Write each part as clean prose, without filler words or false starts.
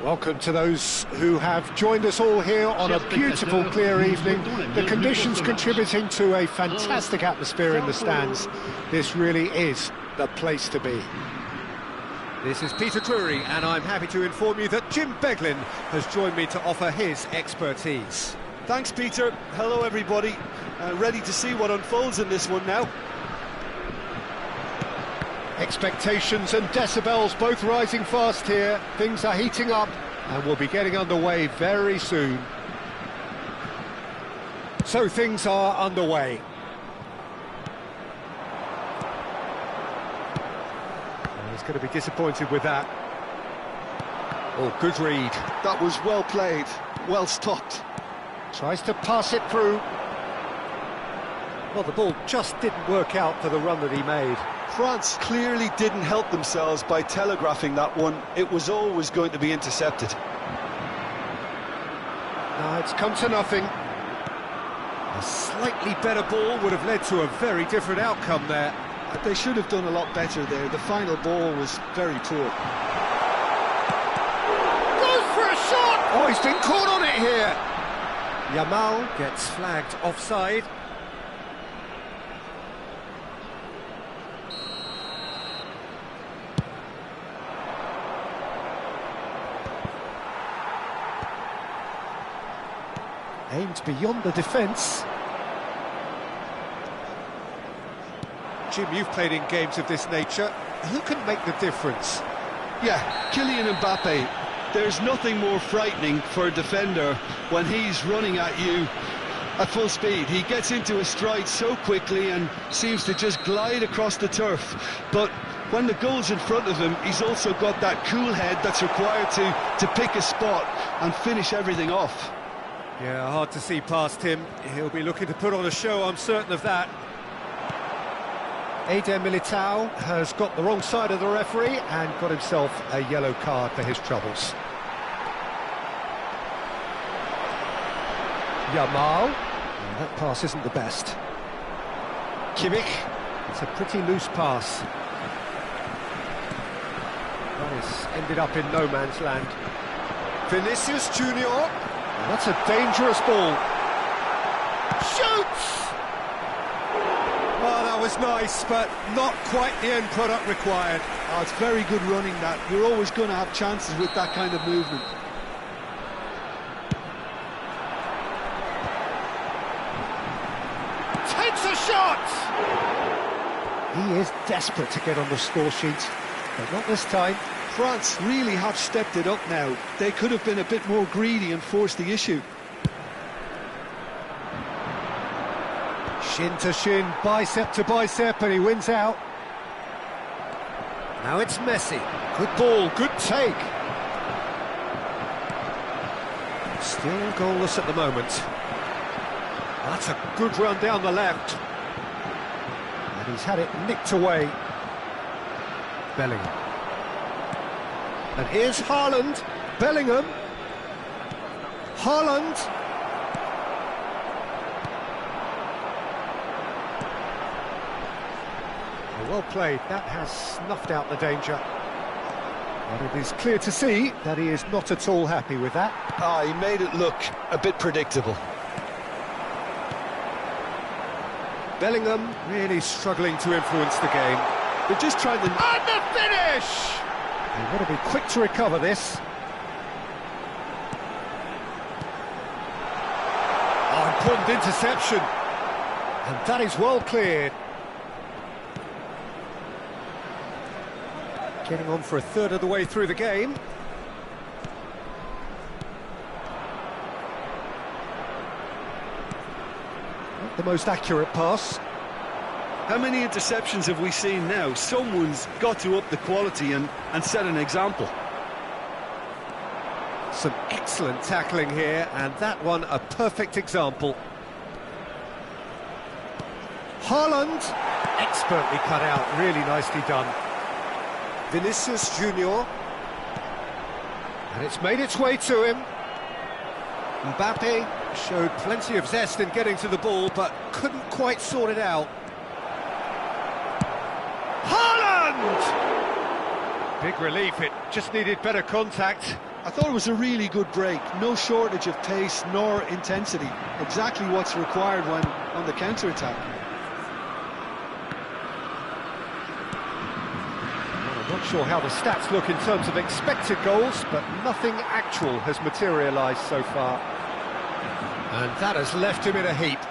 Welcome to those who have joined us all here on a beautiful, clear evening. The conditions contributing to a fantastic atmosphere in the stands. This really is the place to be. This is Peter Drury, and I'm happy to inform you that Jim Beglin has joined me to offer his expertise. Thanks, Peter. Hello, everybody. Ready to see what unfolds in this one now. Expectations and decibels both rising fast here. Things are heating up and we'll be getting underway very soon. So things are underway. He's going to be disappointed with that. Oh, good read. That was well played, well stopped. Tries to pass it through. Well, the ball just didn't work out for the run that he made. France clearly didn't help themselves by telegraphing that one. It was always going to be intercepted. Now it's come to nothing. A slightly better ball would have led to a very different outcome there. They should have done a lot better there. The final ball was very poor. Goes for a shot! Oh, he's been caught on it here! Yamal gets flagged offside. Aimed beyond the defence. Jim, you've played in games of this nature. Who can make the difference? Yeah, Kylian Mbappe. There's nothing more frightening for a defender when he's running at you at full speed. He gets into a stride so quickly and seems to just glide across the turf. But when the goal's in front of him, he's also got that cool head that's required to pick a spot and finish everything off. Yeah, hard to see past him. He'll be looking to put on a show, I'm certain of that. Eder Militao has got the wrong side of the referee and got himself a yellow card for his troubles. Yamal. Well, that pass isn't the best. Kimmich. It's a pretty loose pass. That has ended up in no man's land. Vinicius Junior. That's a dangerous ball. Shoots! Oh, that was nice, but not quite the end product required. Oh, it's very good running that. You're always going to have chances with that kind of movement. Takes a shot! He is desperate to get on the score sheet, but not this time. France really have stepped it up now. They could have been a bit more greedy and forced the issue. Shin to shin, bicep to bicep, and he wins out. Now it's Messi. Good ball, good take. Still goalless at the moment. That's a good run down the left. And he's had it nicked away. Bellingham. And here's Haaland, Bellingham, Haaland. Well played, that has snuffed out the danger. But it is clear to see that he is not at all happy with that. He made it look a bit predictable. Bellingham really struggling to influence the game. They're just trying to... And the finish! You've got to be quick to recover this. Oh, important interception. And that is well cleared. Getting on for a third of the way through the game. Not the most accurate pass. How many interceptions have we seen now? Someone's got to up the quality and set an example. Some excellent tackling here, and that one a perfect example. Haaland, expertly cut out, really nicely done. Vinicius Junior. And it's made its way to him. Mbappe showed plenty of zest in getting to the ball, but couldn't quite sort it out. Haaland! Big relief, it just needed better contact. I thought it was a really good break. No shortage of pace nor intensity. Exactly what's required when on the counter-attack. Well, I'm not sure how the stats look in terms of expected goals, but nothing actual has materialised so far. And that has left him in a heap.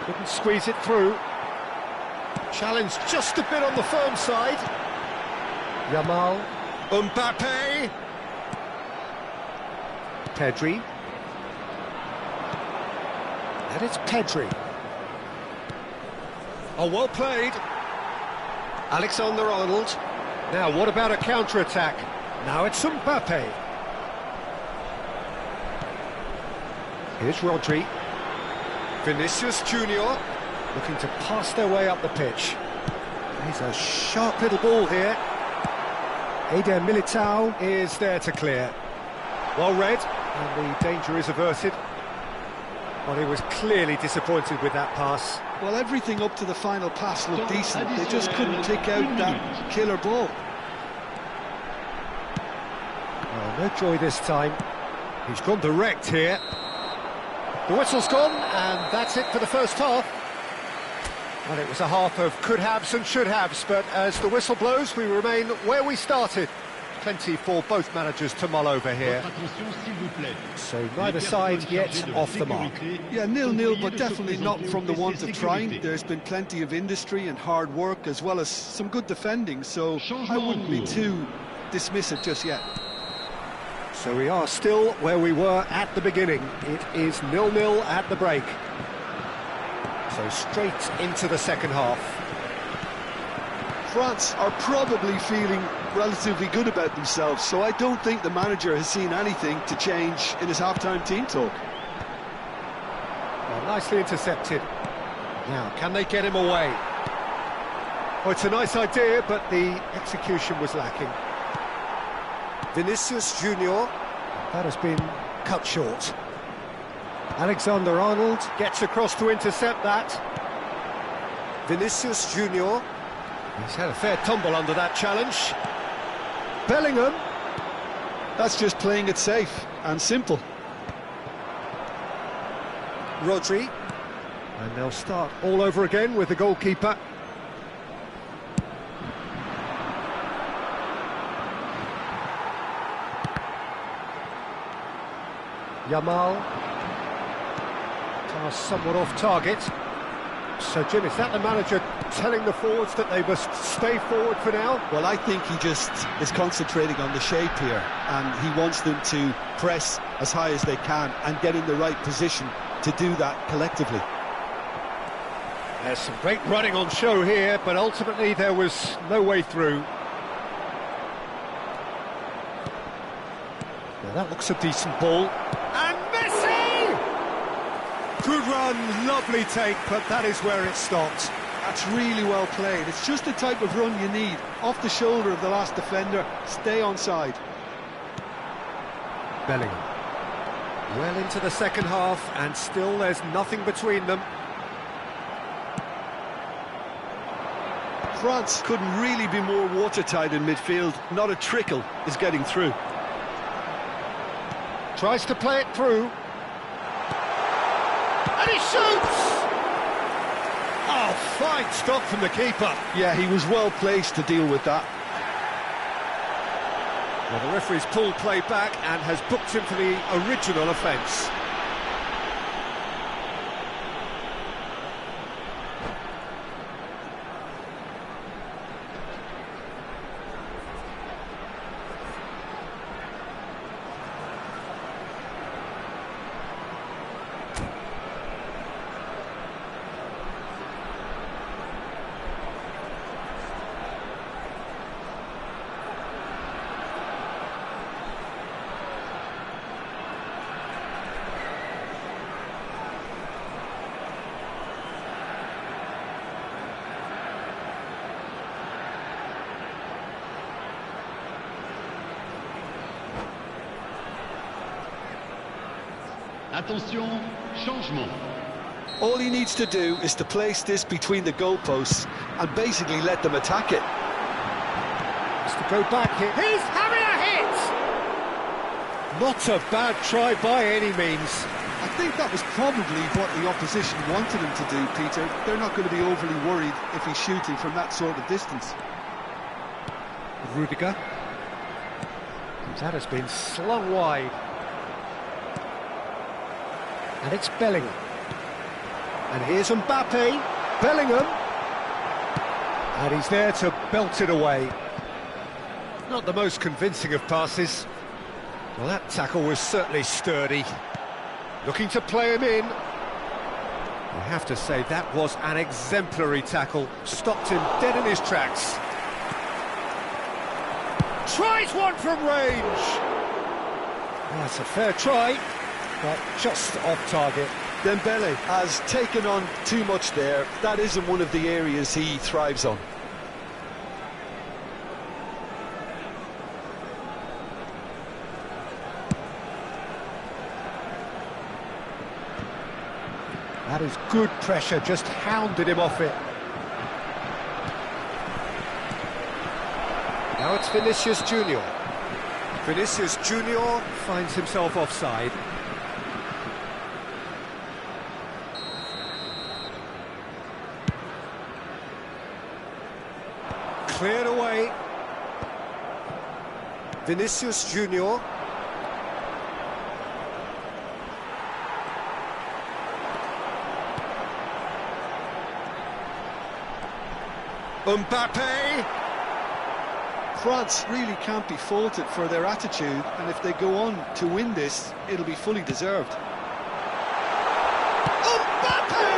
Couldn't squeeze it through. Challenge just a bit on the firm side. Yamal. Mbappe. Pedri. And it's Pedri. Oh, well played. Alexander-Arnold. Now, what about a counter-attack? Now it's Mbappe. Here's Rodri. Vinicius Junior looking to pass their way up the pitch. He's a sharp little ball here. Eder Militao is there to clear. Well read, and the danger is averted. Well, he was clearly disappointed with that pass. Well, everything up to the final pass looked decent. They just couldn't pick out that killer ball. Well, no joy this time. He's gone direct here. The whistle's gone, and that's it for the first half. Well, it was a half of could-haves and should-haves, but as the whistle blows, we remain where we started. Plenty for both managers to mull over here. So neither side yet off the mark. Yeah, 0-0, but definitely not from the want of trying. There's been plenty of industry and hard work, as well as some good defending, so I wouldn't be too dismissive just yet. So we are still where we were at the beginning. It is 0-0 at the break. So straight into the second half. France are probably feeling relatively good about themselves, so I don't think the manager has seen anything to change in his half-time team talk. Well, nicely intercepted. Now, can they get him away? Oh, it's a nice idea, but the execution was lacking. Vinicius Junior. That has been cut short. Alexander-Arnold gets across to intercept that. Vinicius Junior. He's had a fair tumble under that challenge. Bellingham. That's just playing it safe and simple. Rodri. And they'll start all over again with the goalkeeper. Yamal. Pass somewhat off target. So, Jim, is that the manager telling the forwards that they must stay forward for now? Well, I think he just is concentrating on the shape here, and he wants them to press as high as they can and get in the right position to do that collectively. There's some great running on show here, but ultimately there was no way through. Now that looks a decent ball. And Messi! Good run, lovely take, but that is where it stopped. That's really well played. It's just the type of run you need. Off the shoulder of the last defender, stay onside. Bellingham. Well into the second half, and still there's nothing between them. France couldn't really be more watertight in midfield. Not a trickle is getting through. Tries to play it through. And he shoots! Oh, fine stop from the keeper. Yeah, he was well placed to deal with that. Well, the referee's pulled play back and has booked him for the original offence. Attention, changement. All he needs to do is to place this between the goalposts and basically let them attack it. Has to go back here. He's having a hit! Not a bad try by any means. I think that was probably what the opposition wanted him to do, Peter. They're not going to be overly worried if he's shooting from that sort of distance. Rudiger. That has been slung wide. And it's Bellingham. And here's Mbappe. Bellingham. And he's there to belt it away. Not the most convincing of passes. Well, that tackle was certainly sturdy. Looking to play him in. I have to say, that was an exemplary tackle. Stopped him dead in his tracks. Tries one from range. Well, that's a fair try, but just off target. Dembele has taken on too much there. That isn't one of the areas he thrives on. That is good pressure, just hounded him off it. Now it's Vinicius Junior. Vinicius Junior finds himself offside. Cleared away. Vinicius Junior. Mbappe! France really can't be faulted for their attitude, and if they go on to win this, it'll be fully deserved. Mbappe!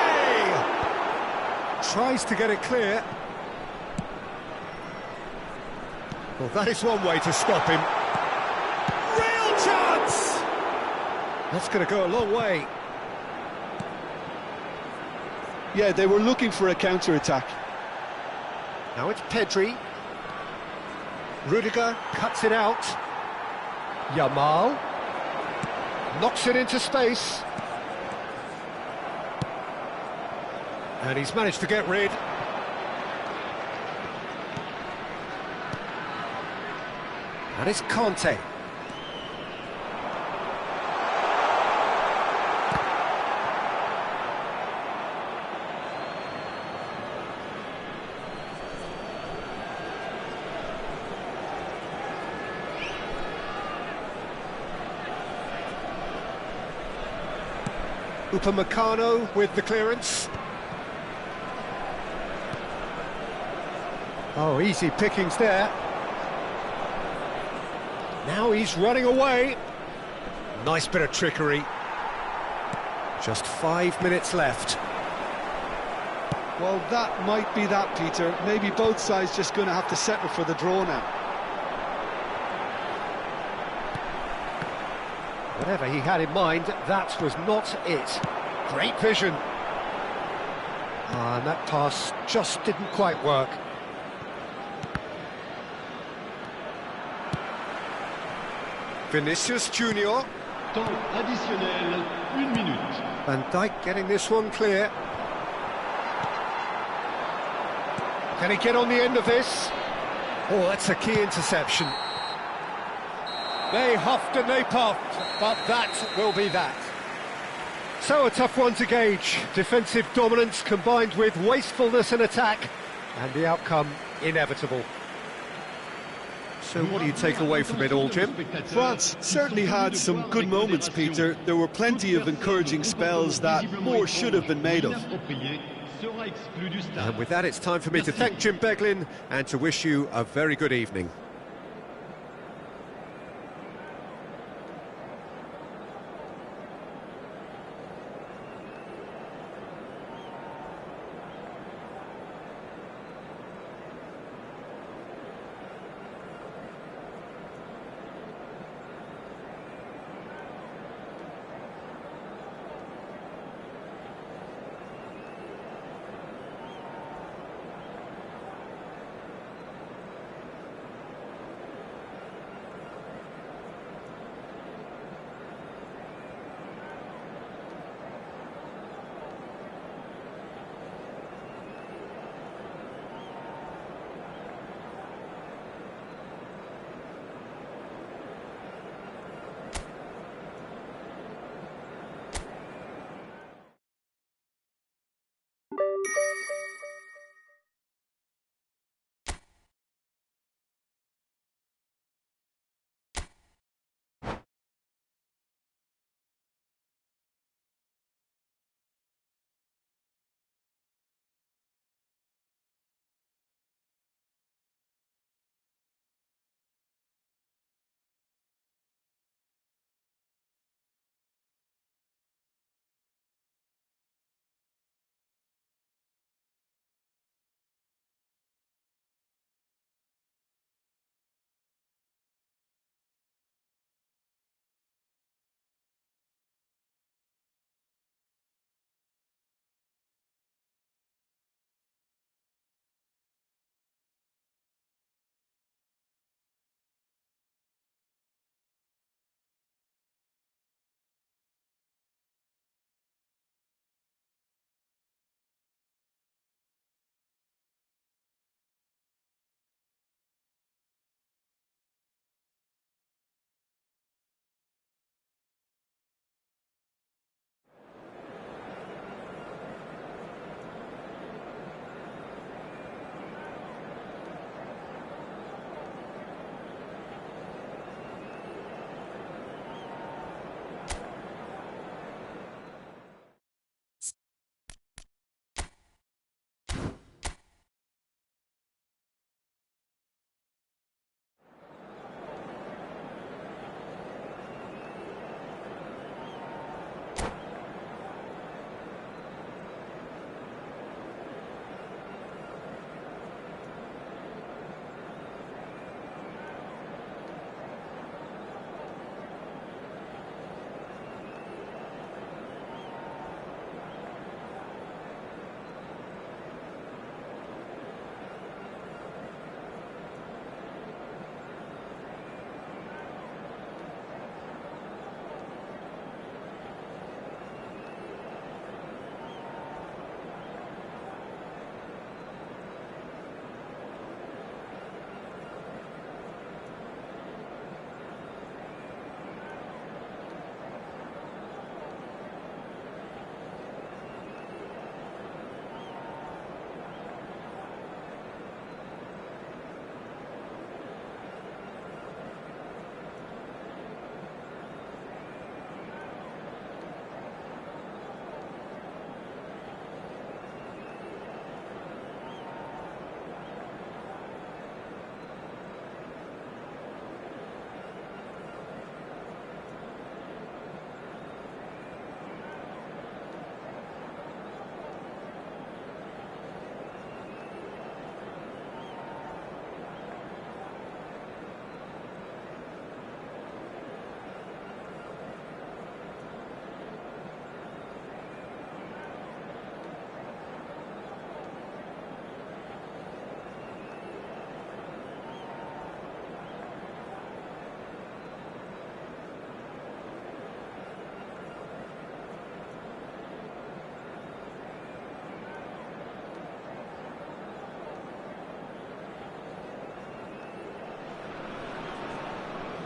Tries to get it clear. Well, that is one way to stop him. Real chance! That's going to go a long way. Yeah, they were looking for a counter-attack. Now it's Pedri. Rudiger cuts it out. Yamal knocks it into space. And he's managed to get rid. And it's Conte. Upamecano with the clearance. Oh, easy pickings there. Now he's running away. Nice bit of trickery. Just 5 minutes left. Well, that might be that, Peter. Maybe both sides just going to have to settle for the draw now. Whatever he had in mind, that was not it. Great vision. And that pass just didn't quite work. Vinicius Junior. Temps additionnel, 1 minute. Van Dijk getting this one clear. Can he get on the end of this? Oh, that's a key interception. They huffed and they puffed, but that will be that. So a tough one to gauge. Defensive dominance combined with wastefulness in attack, and the outcome inevitable. So what do you take away from it all, Jim? France certainly had some good moments, Peter. There were plenty of encouraging spells that more should have been made of. And with that, it's time for me to thank Jim Beglin and to wish you a very good evening.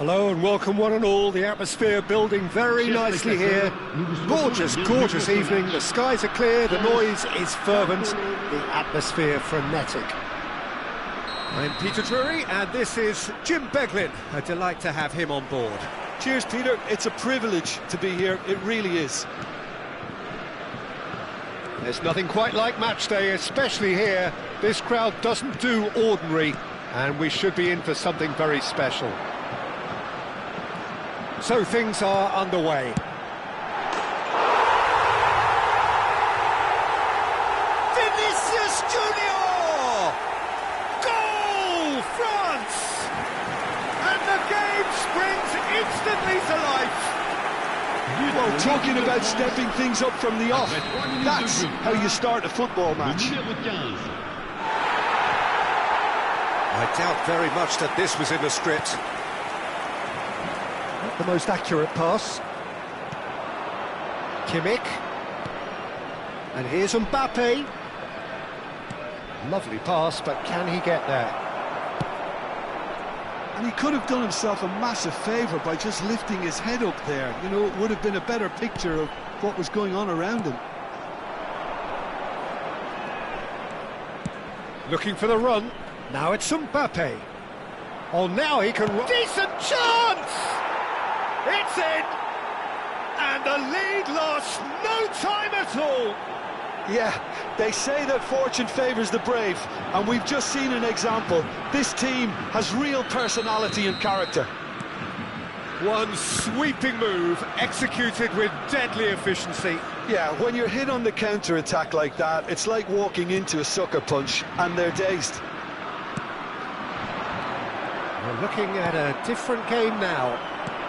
Hello and welcome one and all. The atmosphere building very nicely here. Gorgeous, gorgeous evening. The skies are clear, the noise is fervent, the atmosphere frenetic. I'm Peter Drury and this is Jim Beglin. A delight to have him on board. Cheers, Peter. It's a privilege to be here. It really is. There's nothing quite like match day, especially here. This crowd doesn't do ordinary, and we should be in for something very special. So things are underway. Vinicius Junior! Goal, France! And the game springs instantly to life. Well, talking about stepping things up from the off, that's how you start a football match. I doubt very much that this was in the script. Not the most accurate pass. Kimmich. And here's Mbappe. Lovely pass, but can he get there? And he could have done himself a massive favour by just lifting his head up there. You know, it would have been a better picture of what was going on around him. Looking for the run. Now it's Mbappe. Oh, now he can run. Decent chance! It's in! And the lead lost no time at all! Yeah, they say that fortune favours the brave, and we've just seen an example. This team has real personality and character. One sweeping move, executed with deadly efficiency. Yeah, when you're hit on the counter-attack like that, it's like walking into a sucker punch, and they're dazed. We're looking at a different game now.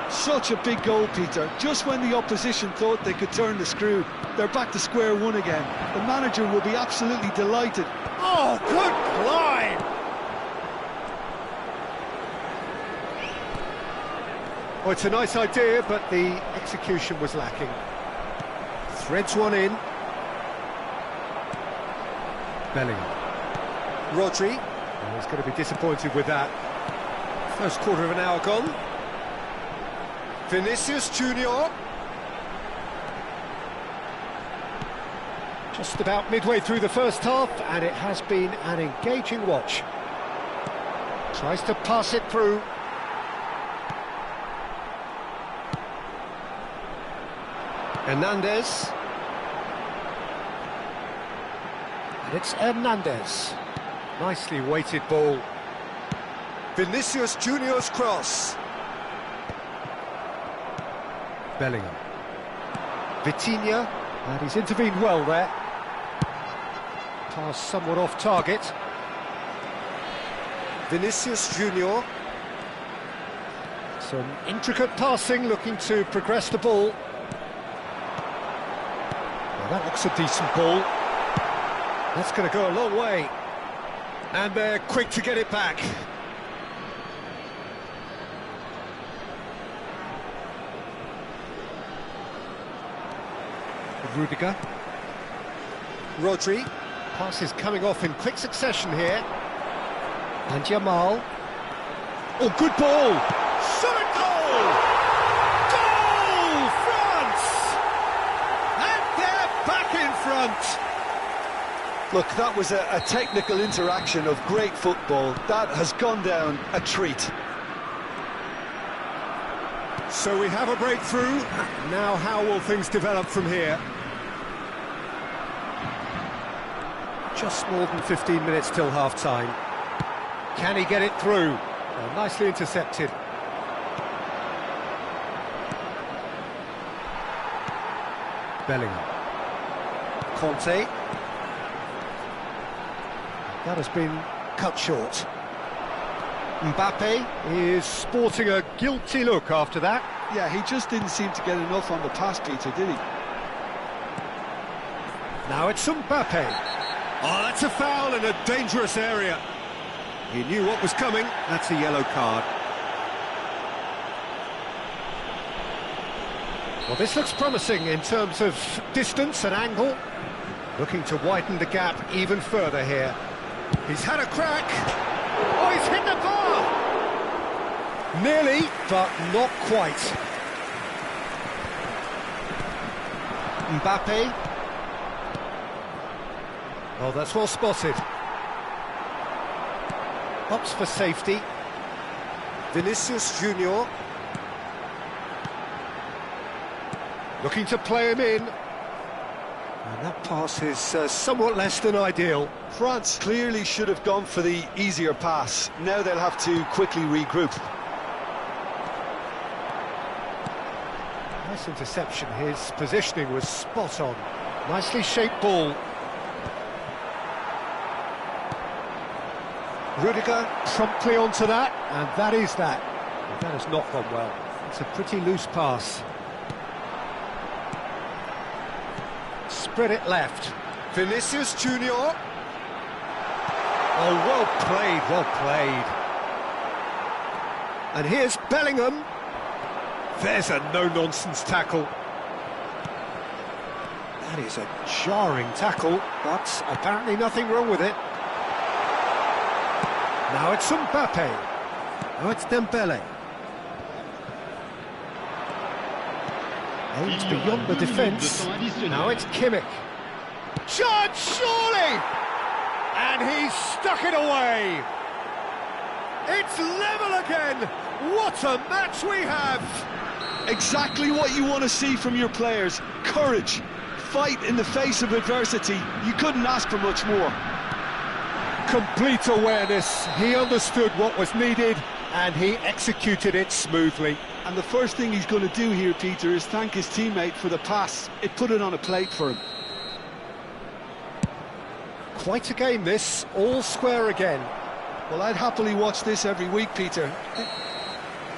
Such a big goal, Peter. Just when the opposition thought they could turn the screw, they're back to square one again. The manager will be absolutely delighted. Oh, good climb! Oh, it's a nice idea, but the execution was lacking. Threads one in. Bellingham. Rodri. Oh, he's going to be disappointed with that. First quarter of an hour gone. Vinicius Junior. Just about midway through the first half, and it has been an engaging watch. Tries to pass it through. Hernandez. And it's Hernandez. Nicely weighted ball. Vinicius Junior's cross. Bellingham. Vitinha, and he's intervened well there. Pass somewhat off target. Vinicius Junior. Some intricate passing, looking to progress the ball. Well, that looks a decent ball. That's going to go a long way. And they're quick to get it back. Rudiger. Rodri. Pass is coming off in quick succession here. And Jamal. Oh, good ball! Shot goal! Goal, France! And they're back in front! Look, that was a technical interaction of great football. That has gone down a treat. So we have a breakthrough. Now how will things develop from here? Just more than 15 minutes till half-time. Can he get it through? Well, nicely intercepted. Bellingham. Conte. That has been cut short. Mbappe is sporting a guilty look after that. Yeah, he just didn't seem to get enough on the pass, Peter, did he? Now it's Mbappe. Oh, that's a foul in a dangerous area. He knew what was coming. That's a yellow card. Well, this looks promising in terms of distance and angle. Looking to widen the gap even further here. He's had a crack. Oh, he's hit the bar. Nearly, but not quite. Mbappe. Oh, that's well spotted. Opts for safety. Vinicius Junior. Looking to play him in. And that pass is somewhat less than ideal. France clearly should have gone for the easier pass. Now they'll have to quickly regroup. Nice interception. His positioning was spot on. Nicely shaped ball. Rudiger promptly onto that, and that is that. And that has not gone well. It's a pretty loose pass. Spread it left. Vinicius Junior. Oh, well played, well played. And here's Bellingham. There's a no-nonsense tackle. That is a jarring tackle, but apparently nothing wrong with it. Now it's Mbappe. Now it's Dembele. Aims beyond the defence. Now it's Kimmich. Shot, surely! And he's stuck it away. It's level again. What a match we have! Exactly what you want to see from your players. Courage, fight in the face of adversity. You couldn't ask for much more. Complete awareness. He understood what was needed and he executed it smoothly. And the first thing he's going to do here, Peter, is thank his teammate for the pass. It put it on a plate for him. Quite a game this, all square again. Well, I'd happily watch this every week, Peter.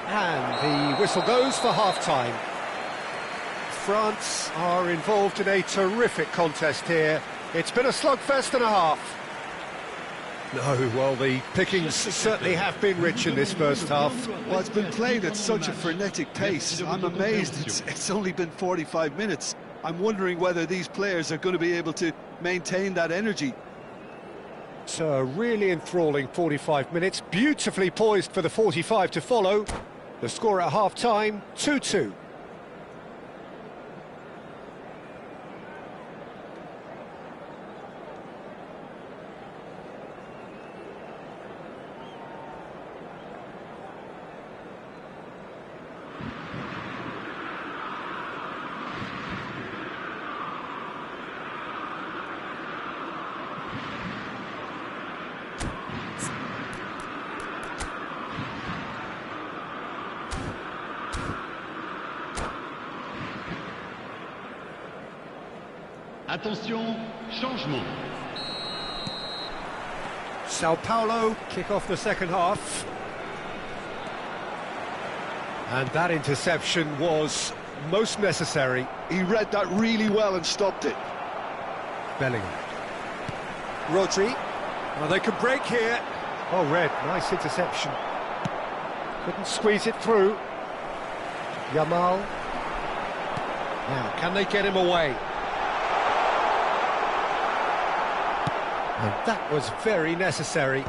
And the whistle goes for half-time. France are involved in a terrific contest here. It's been a slugfest and a half. No, well, the pickings certainly have been rich in this first half. Well, it's been played at such a frenetic pace. I'm amazed it's only been 45 minutes. I'm wondering whether these players are going to be able to maintain that energy. So a really enthralling 45 minutes, beautifully poised for the 45 to follow. The score at half-time, 2-2. Attention, changement. Sao Paulo kick off the second half. And that interception was most necessary. He read that really well and stopped it. Bellingham. Rodri. Well, they could break here. Oh, Red, nice interception. Couldn't squeeze it through. Yamal. Now, can they get him away? And that was very necessary.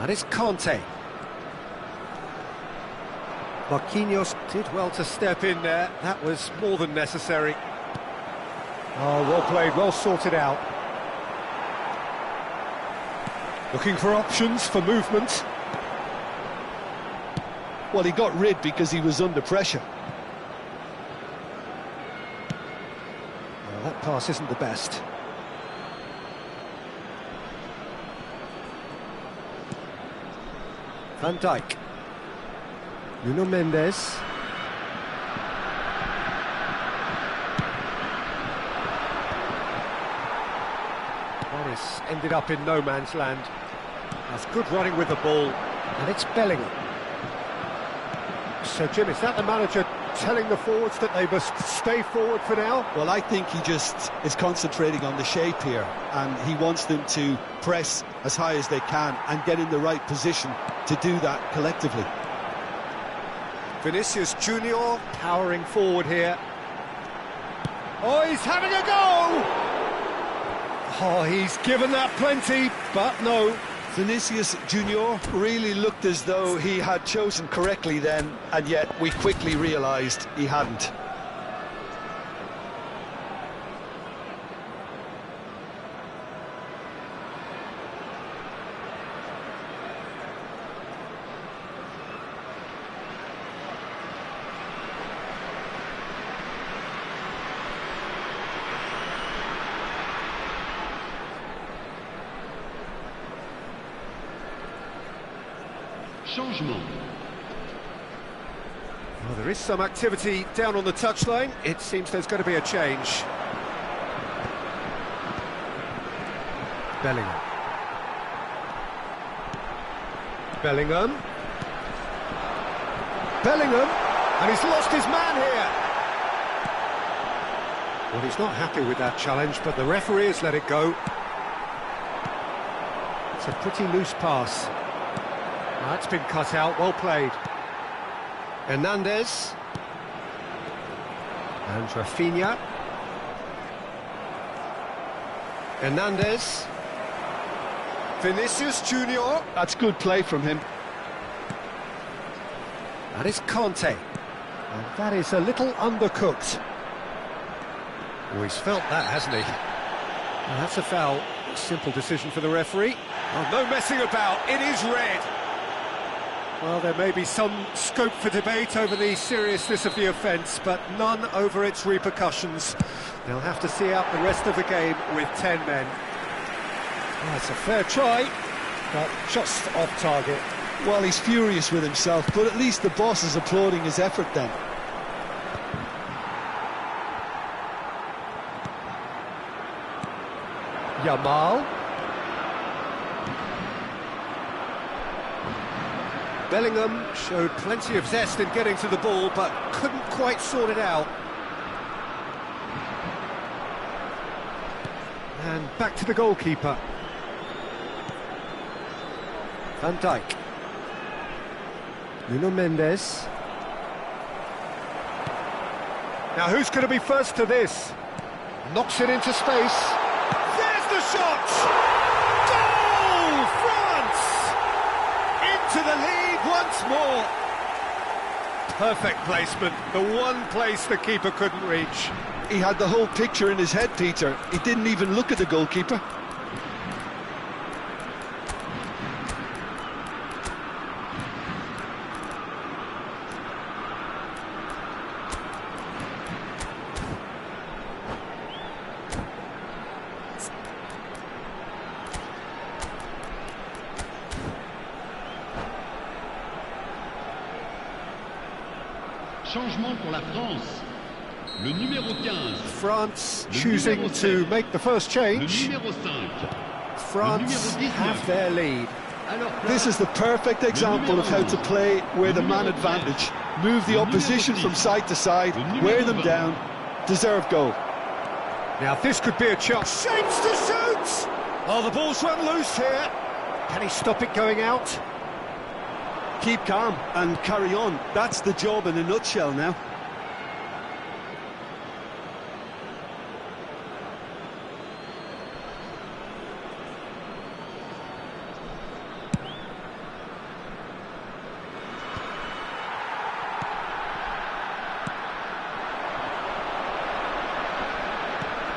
And it's Conte. Marquinhos did well to step in there. That was more than necessary. Oh, well played, well sorted out. Looking for options for movement. Well, he got rid because he was under pressure. Well, that pass isn't the best. Van Dijk. Nuno Mendes. That is ended up in no man's land. That's good running with the ball. And it's Bellingham. So, Jim, is that the manager telling the forwards that they must stay forward for now? Well, I think he just is concentrating on the shape here, and he wants them to press as high as they can and get in the right position to do that collectively. Vinicius Junior powering forward here. Oh, he's having a go! Oh, he's given that plenty, but no. Vinicius Junior really looked as though he had chosen correctly then, and yet we quickly realised he hadn't. Changement. Well, there is some activity down on the touchline. It seems there's going to be a change. Bellingham. Bellingham. Bellingham, and he's lost his man here. Well, he's not happy with that challenge, but the referee has let it go. It's a pretty loose pass. That's been cut out, well played. Hernandez. And Rafinha. Hernandez. Vinicius Junior. That's good play from him. That is Conte. And that is a little undercooked. Oh, he's felt that, hasn't he? Well, that's a foul. Simple decision for the referee. Oh, no messing about, it is red. Well, there may be some scope for debate over the seriousness of the offence, but none over its repercussions. They'll have to see out the rest of the game with 10 men. Well, it's a fair try, but just off target. Well, he's furious with himself, but at least the boss is applauding his effort then. Yamal. Bellingham showed plenty of zest in getting to the ball, but couldn't quite sort it out. And back to the goalkeeper. Van Dijk. Nuno Mendes. Now who's going to be first to this? Knocks it into space. There's the shot! Goal! France! Into the lead once more. Perfect placement, the one place the keeper couldn't reach. He had the whole picture in his head, Peter. He didn't even look at the goalkeeper. Changement pour la France. Le numéro 15. France choosing to make the first Le change. numéro 5. France have their lead. This is the perfect example of how to play with a man advantage. Move the opposition from side to side, wear them down, deserve goal. Now this could be a chance. Shapes to shoot! Oh, the ball's run loose here. Can he stop it going out? Keep calm and carry on. That's the job in a nutshell now.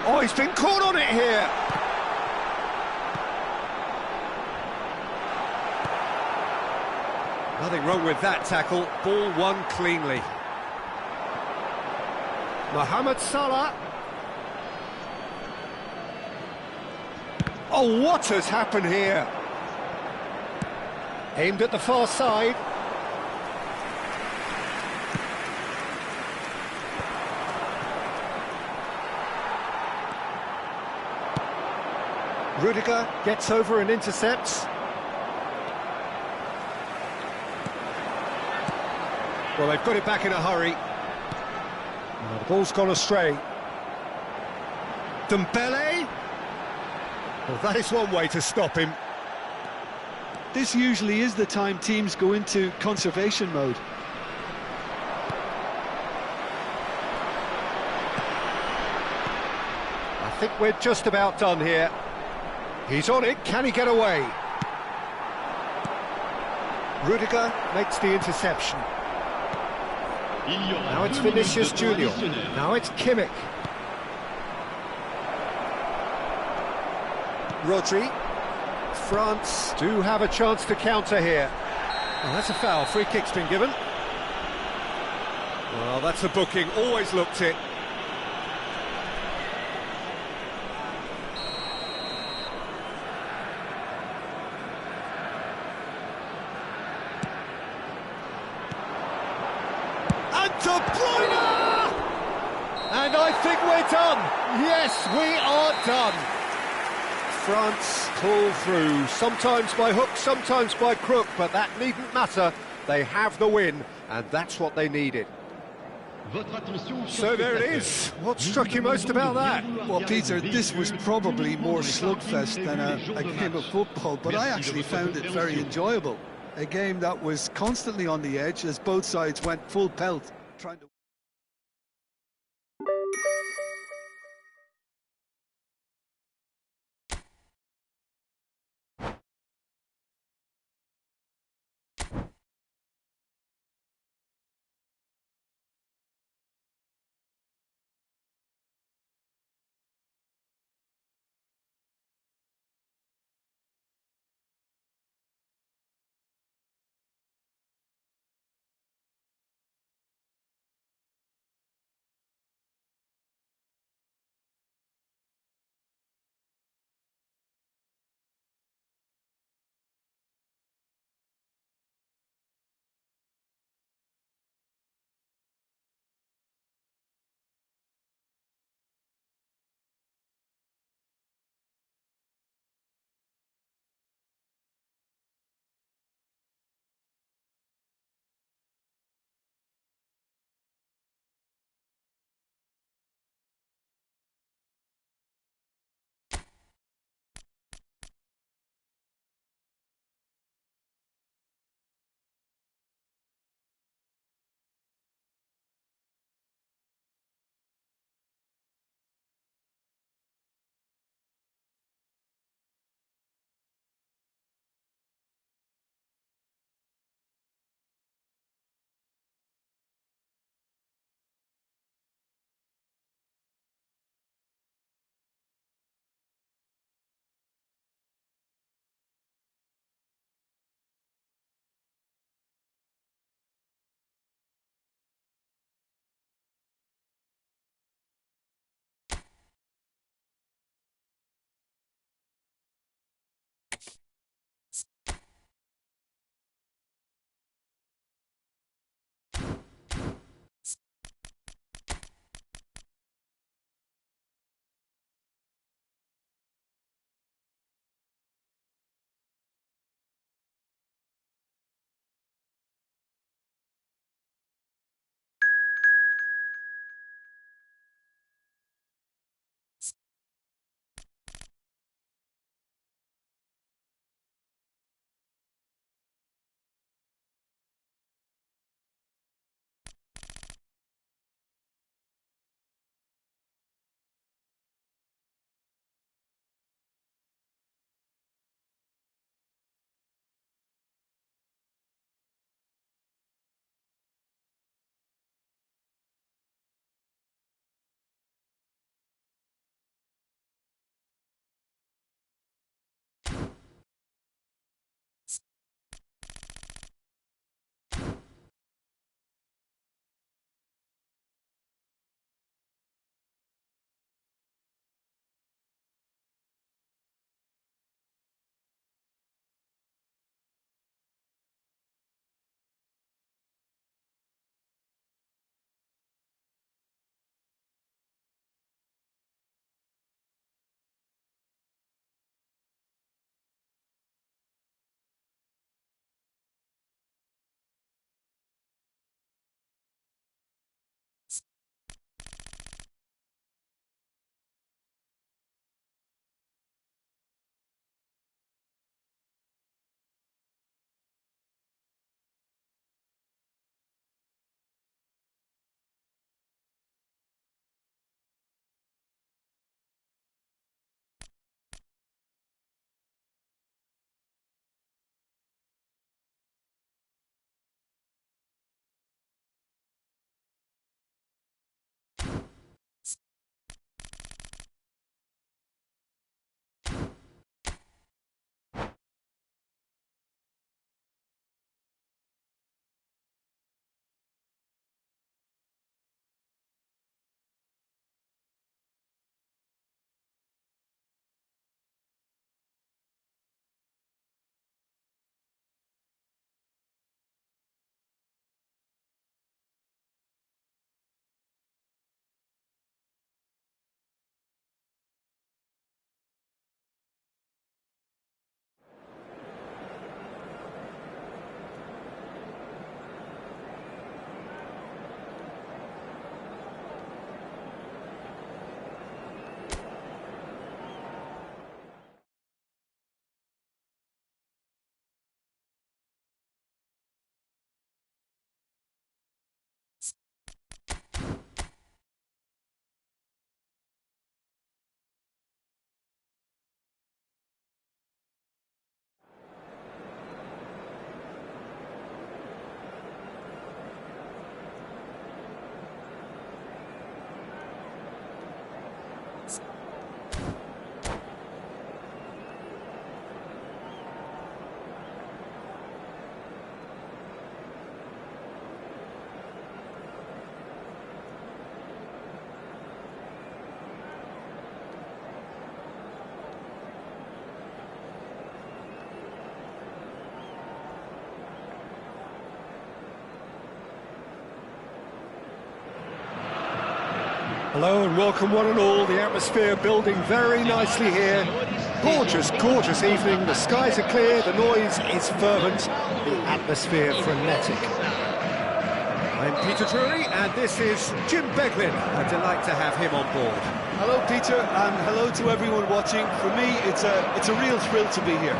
Oh, he's been caught on it here. Nothing wrong with that tackle. Ball won cleanly. Mohamed Salah. Oh, what has happened here? Aimed at the far side. Rudiger gets over and intercepts. Well, they've got it back in a hurry. The ball's gone astray. Dembele. Well, that is one way to stop him. This usually is the time teams go into conservation mode. I think we're just about done here. He's on it, can he get away? Rudiger makes the interception. Now it's Vinicius Junior. Now it's Kimmich. Rodri. France do have a chance to counter here. Well, that's a foul. Free kick's been given. Well, that's a booking. Always looked it. And De Bruyne! And I think we're done. Yes, we are done. France pull through, sometimes by hook, sometimes by crook, but that needn't matter. They have the win, and that's what they needed. So there it is. What struck you most about that? Well, Peter, this was probably more slugfest than a game of football, but I actually found it very enjoyable. A game that was constantly on the edge as both sides went full pelt, trying to Hello and welcome one and all. The atmosphere building very nicely here. Gorgeous, gorgeous evening. The skies are clear, the noise is fervent, the atmosphere frenetic. I'm Peter Drury, and this is Jim Beglin. A delight to have him on board. Hello, Peter, and hello to everyone watching. For me, it's a real thrill to be here.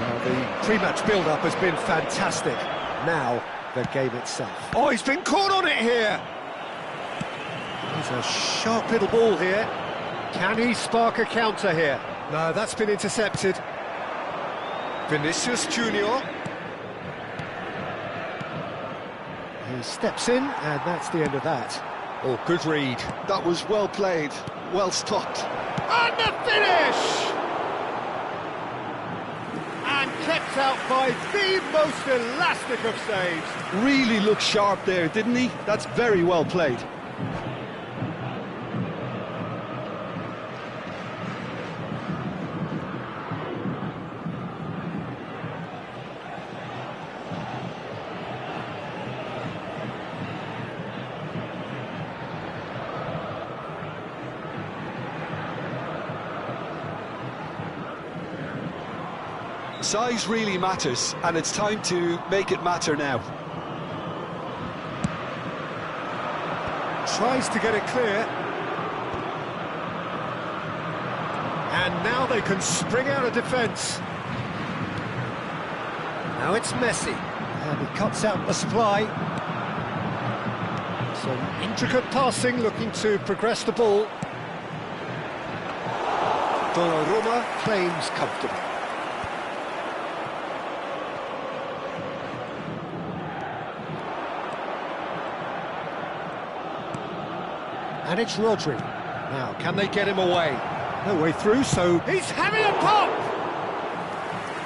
Well, the pre-match build-up has been fantastic. Now, the game itself. Oh, he's been caught on it here! There's a sharp little ball here. Can he spark a counter here? No, that's been intercepted. Vinicius Junior. He steps in, and that's the end of that. Oh, good read. That was well played, well stopped. And the finish! And kept out by the most elastic of saves. Really looked sharp there, didn't he? That's very well played. Size really matters, and it's time to make it matter now. Tries to get it clear. And now they can spring out of defence. Now it's Messi. And he cuts out the supply. Some intricate passing, looking to progress the ball. Donnarumma claims comfortable. And it's Rodri. Now, can they get him away? No way through, so He's having a pop!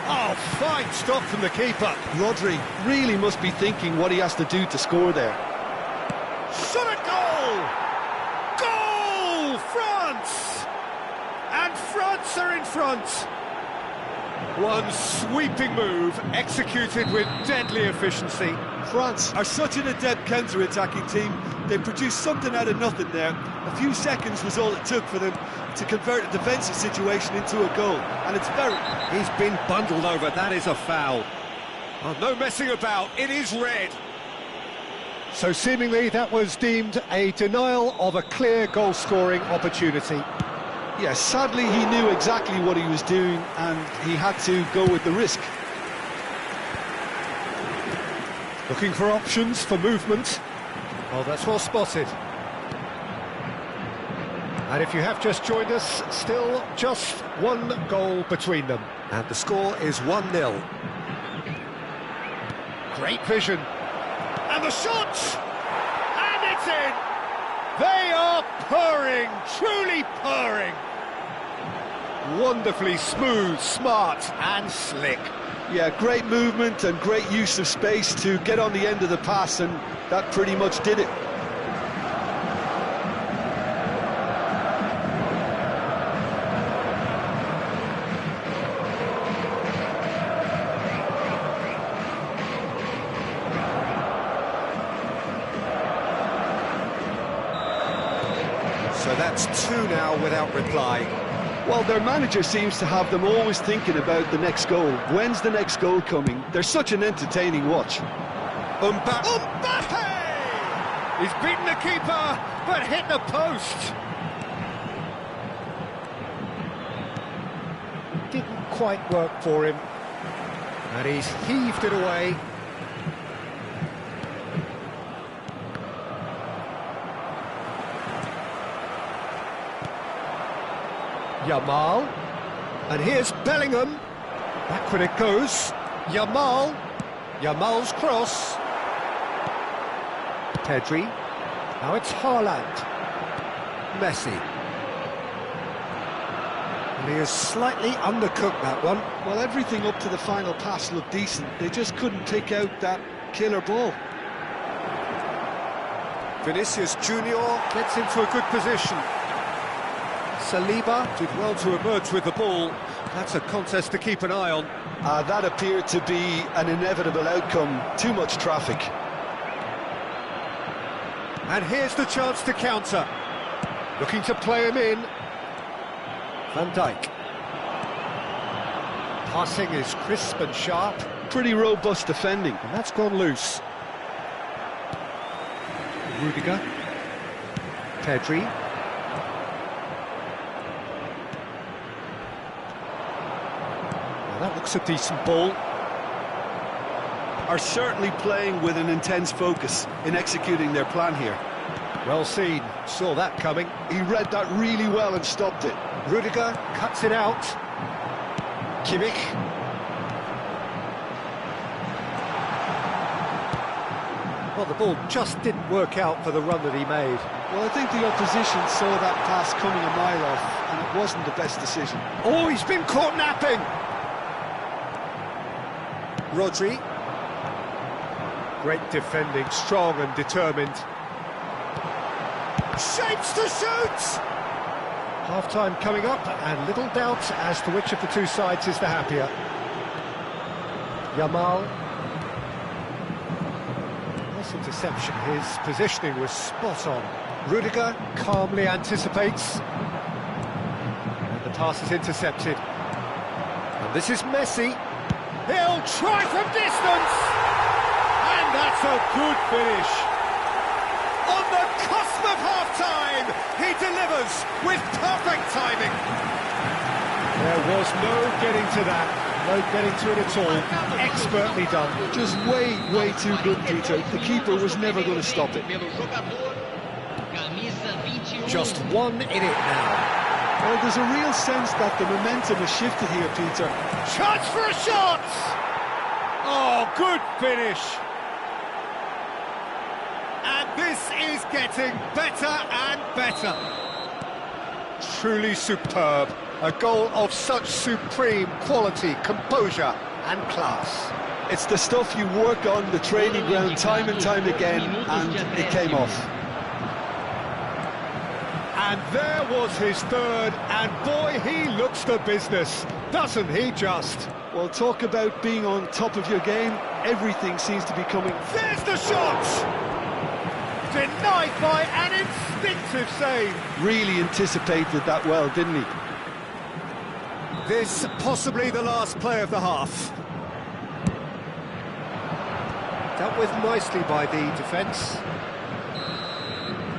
Oh, fine stop from the keeper. Rodri really must be thinking what he has to do to score there. Shot a goal! Goal! France! And France are in front. One sweeping move, executed with deadly efficiency. France are such an adept counter-attacking team. They produced something out of nothing there. A few seconds was all it took for them to convert a defensive situation into a goal. And it's very... He's been bundled over, that is a foul. Oh, no messing about, it is red. So seemingly that was deemed a denial of a clear goal-scoring opportunity. Yes, sadly he knew exactly what he was doing and he had to go with the risk. Looking for options for movement. Well, that's well spotted. And if you have just joined us, still just one goal between them. And the score is 1-0. Great vision. And the shot! And it's in! They are purring, truly purring. Wonderfully smooth, smart and slick. Yeah, great movement and great use of space to get on the end of the pass, and that pretty much did it. So that's 2 now without reply. Well, their manager seems to have them always thinking about the next goal. When's the next goal coming? They're such an entertaining watch. Mbappe! He's beaten the keeper, but hit the post. Didn't quite work for him. And he's heaved it away. Yamal, and here's Bellingham. Backward it goes. Yamal, Yamal's cross. Pedri. Now it's Haaland. Messi. And he has slightly undercooked that one. Well, everything up to the final pass looked decent. They just couldn't take out that killer ball. Vinicius Junior gets into a good position. Saliba did well to emerge with the ball. That's a contest to keep an eye on. That appeared to be an inevitable outcome. Too much traffic. And here's the chance to counter. Looking to play him in. Van Dijk. Passing is crisp and sharp. Pretty robust defending. And that's gone loose. Rudiger. Pedri. Well, that looks a decent ball. Are certainly playing with an intense focus in executing their plan here. Well seen, saw that coming. He read that really well and stopped it. Rudiger cuts it out. Kimmich. Well, the ball just didn't work out for the run that he made. Well, I think the opposition saw that pass coming a mile off, and it wasn't the best decision. Oh, he's been caught napping! Rodri. Great defending, strong and determined. Shapes to shoot! Half-time coming up, and little doubt as to which of the two sides is the happier. Yamal. Nice interception, his positioning was spot on. Rudiger calmly anticipates. And the pass is intercepted. And this is Messi. He'll try from distance! And that's a good finish. On the cusp of half-time, he delivers with perfect timing. There was no getting to that, no getting to it at all. Expertly done. Just way too good, Peter. The keeper was never going to stop it. Just 1 in it now. Well, there's a real sense that the momentum has shifted here, Peter. Chance for a shot! Oh, good finish. And this is getting better and better. Truly superb. A goal of such supreme quality, composure and class. It's the stuff you work on the training ground time and time again, and it came off. And there was his third, and boy, he looks the business, doesn't he just? Well, talk about being on top of your game. Everything seems to be coming. There's the shot! Denied by an instinctive save. Really anticipated that well, didn't he? This possibly the last play of the half. Dealt with nicely by the defence.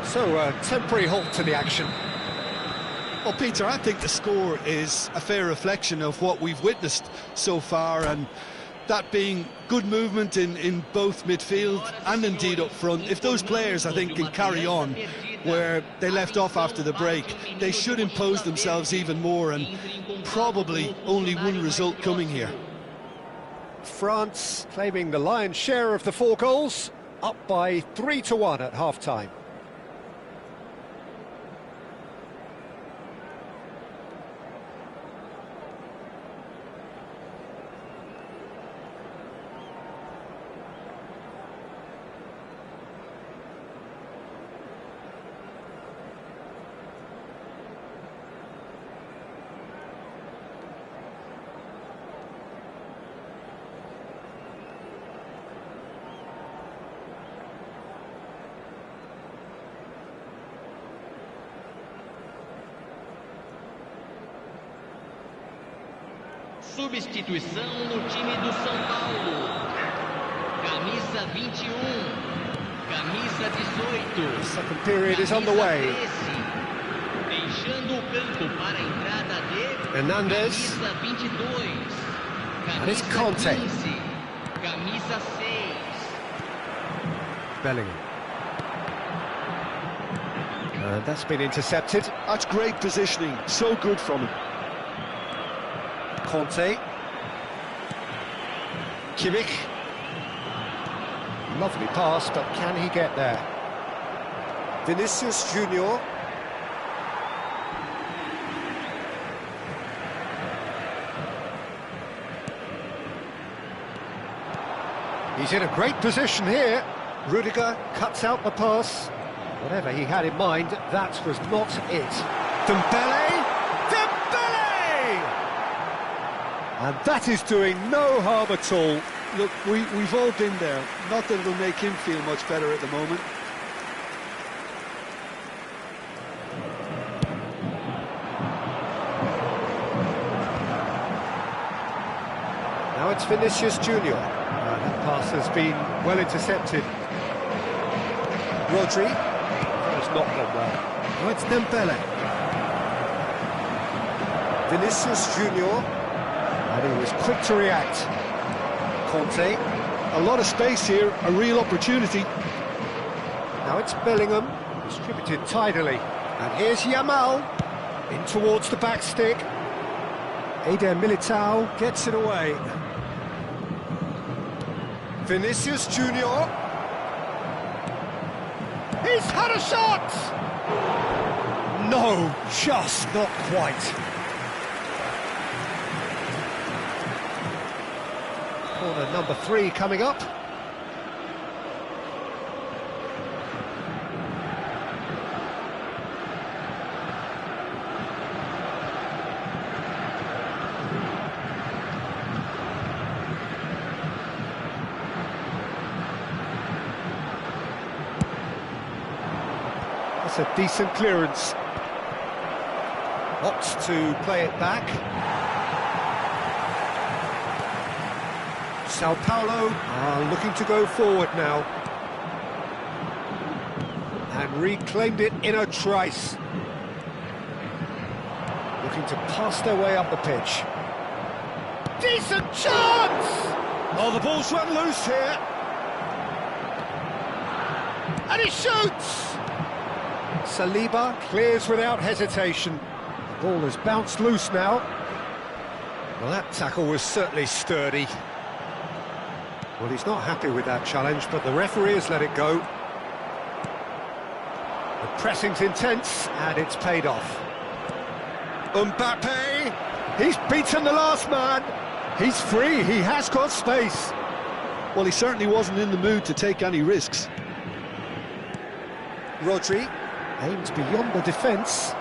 So, a temporary halt to the action. Well, Peter, I think the score is a fair reflection of what we've witnessed so far, and that being good movement in both midfield and indeed up front. If those players, I think, can carry on where they left off after the break, they should impose themselves even more, and probably only one result coming here. France claiming the lion's share of the 4 goals, up by 3-1 at half-time. Substituição no time do São Paulo. Camisa 21, camisa 18. Second period is underway. Deixando o campo para a entrada de Hernandez. Camisa 22. And it's Conte. 15, camisa 6. Bellingham. And that's been intercepted. That's great positioning, so good from him. Conte. Kimmich. Lovely pass, but can he get there? Vinicius Junior. He's in a great position here. Rudiger cuts out the pass. Whatever he had in mind, that was not it. Dembele! And that is doing no harm at all. Look, we've all been there. Not that it'll make him feel much better at the moment. Now it's Vinicius Junior. That pass has been well intercepted. Rodri. That has not gone well. Now it's Dembele. Vinicius Junior. And he was quick to react. Conte. A lot of space here, a real opportunity. Now it's Bellingham. Distributed tidily. And here's Yamal. In towards the back stick. Eder Militao gets it away. Vinicius Junior. He's had a shot! No, just not quite. Corner number 3 coming up. That's a decent clearance. Opts to play it back. Sao Paulo are looking to go forward now. And reclaimed it in a trice. Looking to pass their way up the pitch. Decent chance! Oh, the ball's run loose here. And he shoots! Saliba clears without hesitation. The ball has bounced loose now. Well, that tackle was certainly sturdy. Well, he's not happy with that challenge, but the referee has let it go. The pressing's intense, and it's paid off. Mbappe! He's beaten the last man! He's free, he has got space. Well, he certainly wasn't in the mood to take any risks. Rodri aims beyond the defence.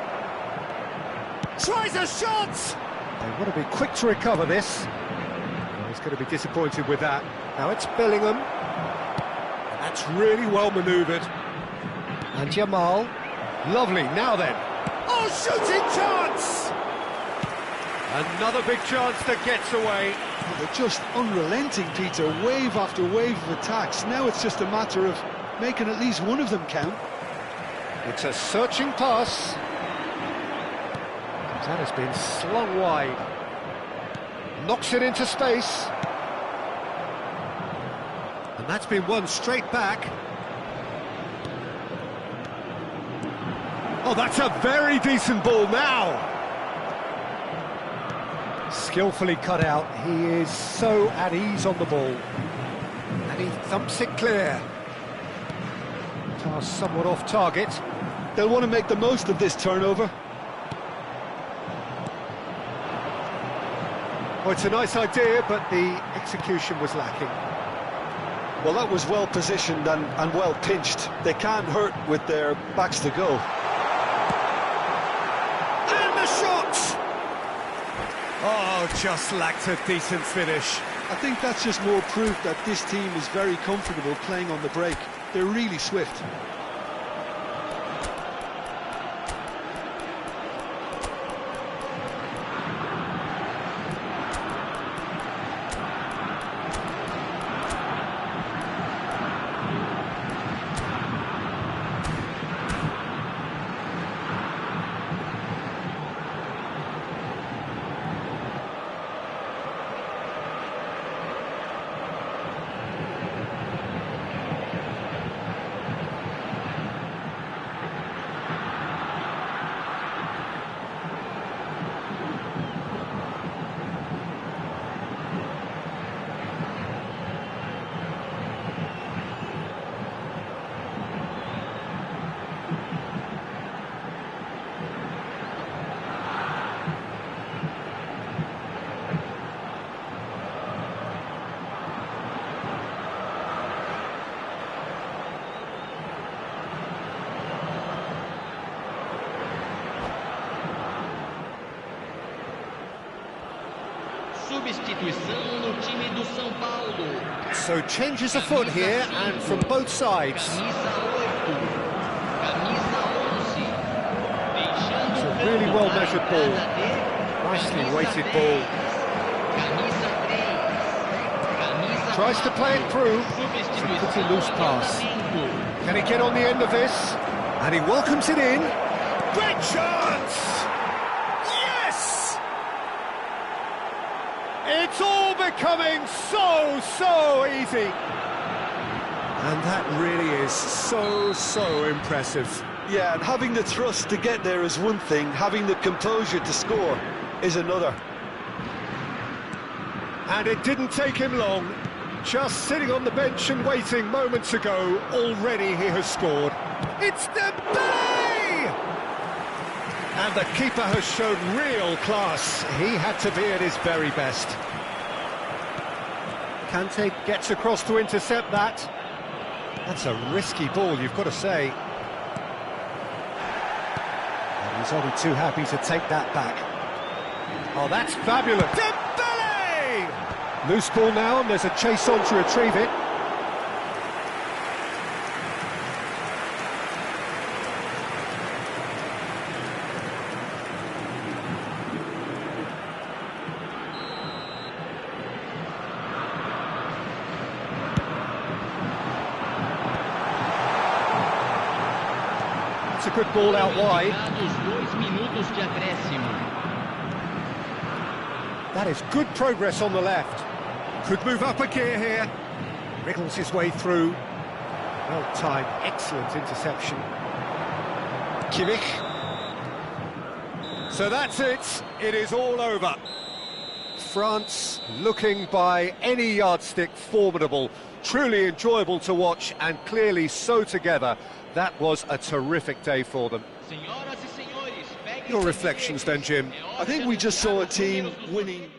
Tries a shot! They want to be quick to recover this. Well, he's going to be disappointed with that. Now it's Bellingham. That's really well manoeuvred. And Yamal. Lovely, now then. Oh, shooting chance! Another big chance that gets away. Well, they're just unrelenting, Peter. Wave after wave of attacks. Now it's just a matter of making at least one of them count. It's a searching pass. That has been slung wide. Knocks it into space. And that's been won straight back. Oh, that's a very decent ball now. Skillfully cut out. He is so at ease on the ball. And he thumps it clear. Pass somewhat off target. They'll want to make the most of this turnover. Well, it's a nice idea, but the execution was lacking. Well, that was well positioned and well pinched. They can't hurt with their backs to go. And the shot! Oh, just lacked a decent finish. I think that's just more proof that this team is very comfortable playing on the break. They're really swift. Substituição no time do São Paulo. So changes afoot here, and from both sides. Camisa 8. Camisa 11. Deixando It's a o really campo well measured para ball. a camisa Nicely 10, weighted ball. Camisa 3. Tries to play it through. It's a pretty loose pass. Can he get on the end of this? And he welcomes it in. Great chance! Yes! It's all becoming so easy. And that really is so impressive. Yeah, and having the thrust to get there is one thing, having the composure to score is another. And it didn't take him long. Just sitting on the bench and waiting moments ago, already he has scored. It's Dembele! And the keeper has shown real class. He had to be at his very best. Kante gets across to intercept that. That's a risky ball, you've got to say. And he's only too happy to take that back. Oh, that's fabulous. Dembele! Loose ball now, and there's a chase on to retrieve it. It's a good ball out wide. That is good progress on the left. Could move up a gear here. Wriggles his way through. Well timed, excellent interception. Kimmich. So that's it. It is all over. France looking by any yardstick formidable. Truly enjoyable to watch and clearly so together. That was a terrific day for them. Your reflections then, Jim? I think we just saw a team winning.